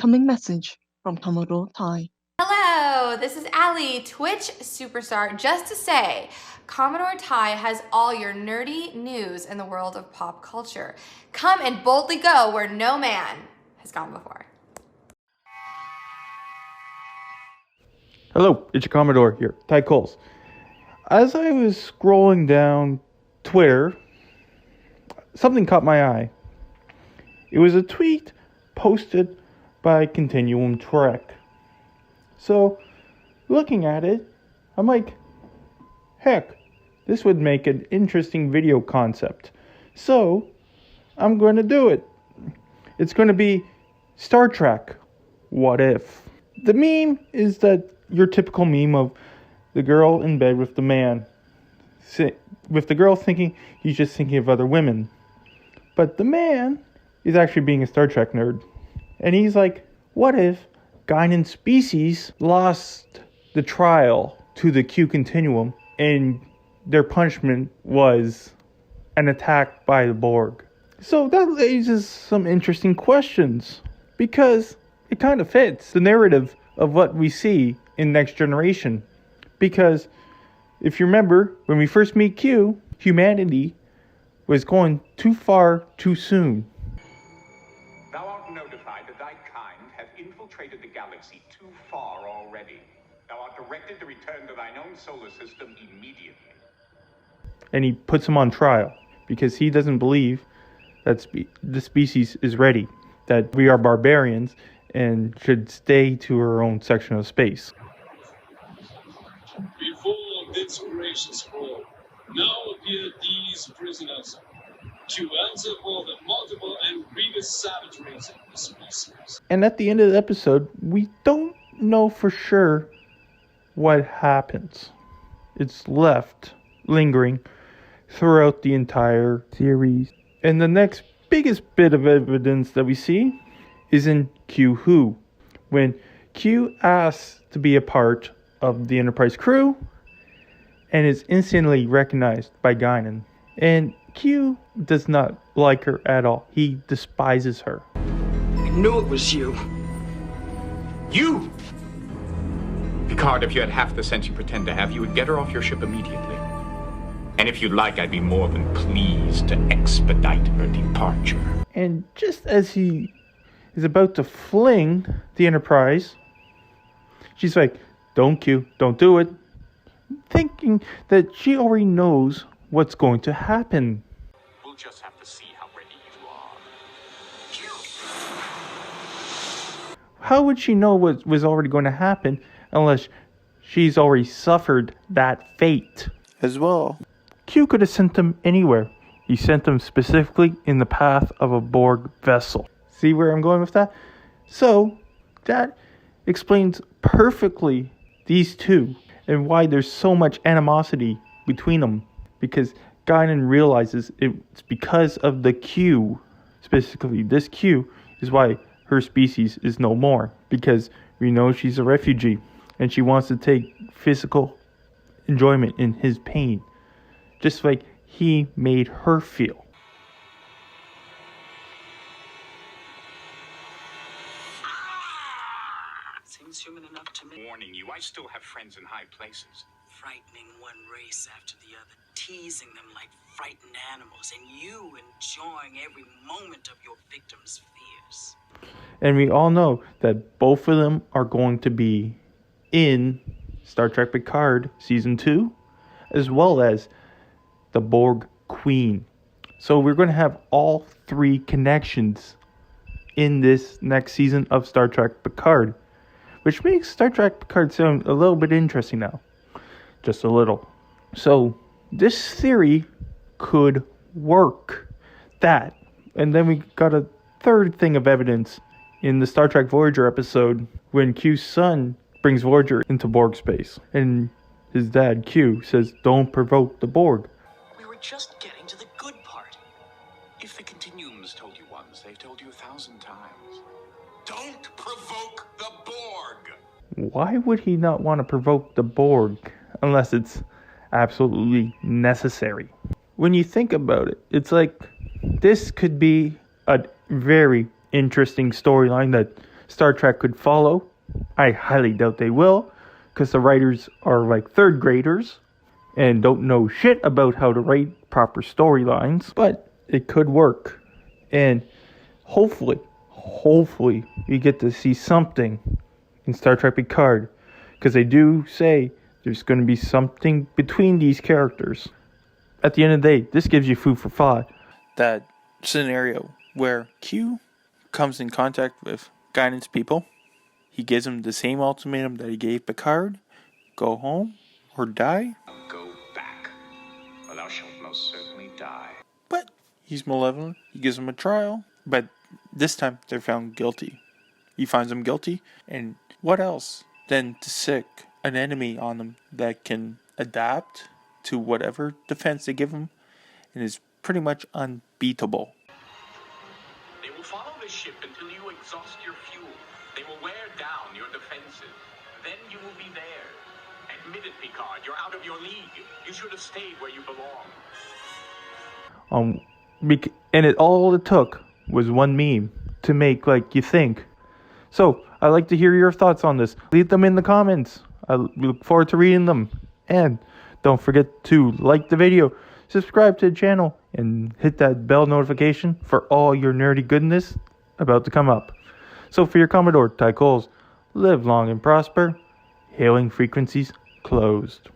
incoming message from Commodore Tai. Hello, this is Allie, Twitch superstar, just to say, Commodore Tai has all your nerdy news in the world of pop culture. Come and boldly go where no man has gone before. Hello, it's your Commodore here, Ty Coles. As I was scrolling down Twitter, something caught my eye. It was a tweet posted by Continuum Trek. So, looking at it, I'm like, heck, this would make an interesting video concept. So, I'm going to do it. It's going to be Star Trek, What If? The meme is that your typical meme of the girl in bed with the man. With the girl thinking he's just thinking of other women. But the man is actually being a Star Trek nerd. And he's like, what if Guinan species lost the trial to the Q continuum and their punishment was an attack by the Borg? So that raises some interesting questions because it kind of fits the narrative of what we see in Next Generation. Because if you remember, when we first meet Q, humanity was going too far too soon. Thou art notified that thy kind hath infiltrated the galaxy too far already. Thou art directed to return to thine own solar system immediately. And he puts him on trial because he doesn't believe that the species is ready, that we are barbarians and should stay to our own section of space. Before this gracious hall, now appear these prisoners to answer for the multiple and grievous savageries of the species. And at the end of the episode, we don't know for sure what happens. It's left lingering throughout the entire series. And the next biggest bit of evidence that we see is in Q Who, when Q asks to be a part of the Enterprise crew and is instantly recognized by Guinan. And Q does not like her at all. He despises her. I knew it was you. You! Picard, if you had half the sense you pretend to have, you would get her off your ship immediately. And if you'd like, I'd be more than pleased to expedite her departure. And just as he is about to fling the Enterprise, she's like, don't Q, don't do it. Thinking that she already knows what's going to happen. We'll just have to see how ready you are. How would she know what was already going to happen unless she's already suffered that fate as well? Q could have sent them anywhere. He sent them specifically in the path of a Borg vessel. See where I'm going with that? So, that explains perfectly these two and why there's so much animosity between them. Because Guinan realizes it's because of the Q. Specifically, this Q is why her species is no more. Because we know she's a refugee and she wants to take physical enjoyment in his pain. Just like he made her feel. Seems human enough to me. Warning you, I still have friends in high places. Frightening one race after the other, teasing them like frightened animals, and you enjoying every moment of your victims' fears. And we all know that both of them are going to be in Star Trek Picard Season 2, as well as the Borg Queen. So we're going to have all three connections in this next season of Star Trek Picard, which makes Star Trek Picard sound a little bit interesting now. Just a little. So this theory could work. That. And then we got a third thing of evidence in the Star Trek Voyager episode when Q's son brings Voyager into Borg space. And his dad, Q, says, don't provoke the Borg. We were just getting to the good part. If the Continuums told you once, they've told you 1,000 times. Don't provoke the Borg! Why would he not want to provoke the Borg unless it's absolutely necessary? When you think about it, it's like this could be a very interesting storyline that Star Trek could follow. I highly doubt they will, because the writers are like third graders and don't know shit about how to write proper storylines, but it could work. And hopefully, we get to see something in Star Trek Picard, because they do say there's going to be something between these characters. At the end of the day, this gives you food for thought. That scenario where Q comes in contact with Guidance people, he gives them the same ultimatum that he gave Picard: go home or die. Go back, or thou shalt most certainly die. But he's malevolent. He gives them a trial. But this time they're found guilty. He finds them guilty. And what else than to sick an enemy on them that can adapt to whatever defense they give him and is pretty much unbeatable. They will follow the ship until you exhaust your fuel. They will wear down your defenses. Then you will be there. Admit it, Picard. You're out of your league. You should have stayed where you belong. And all it took was one meme to make you think. So I'd like to hear your thoughts on this. Leave them in the comments. I look forward to reading them. And don't forget to like the video, subscribe to the channel, and hit that bell notification for all your nerdy goodness about to come up. So for your Commodore, Ty Coles, live long and prosper. Hailing frequencies closed.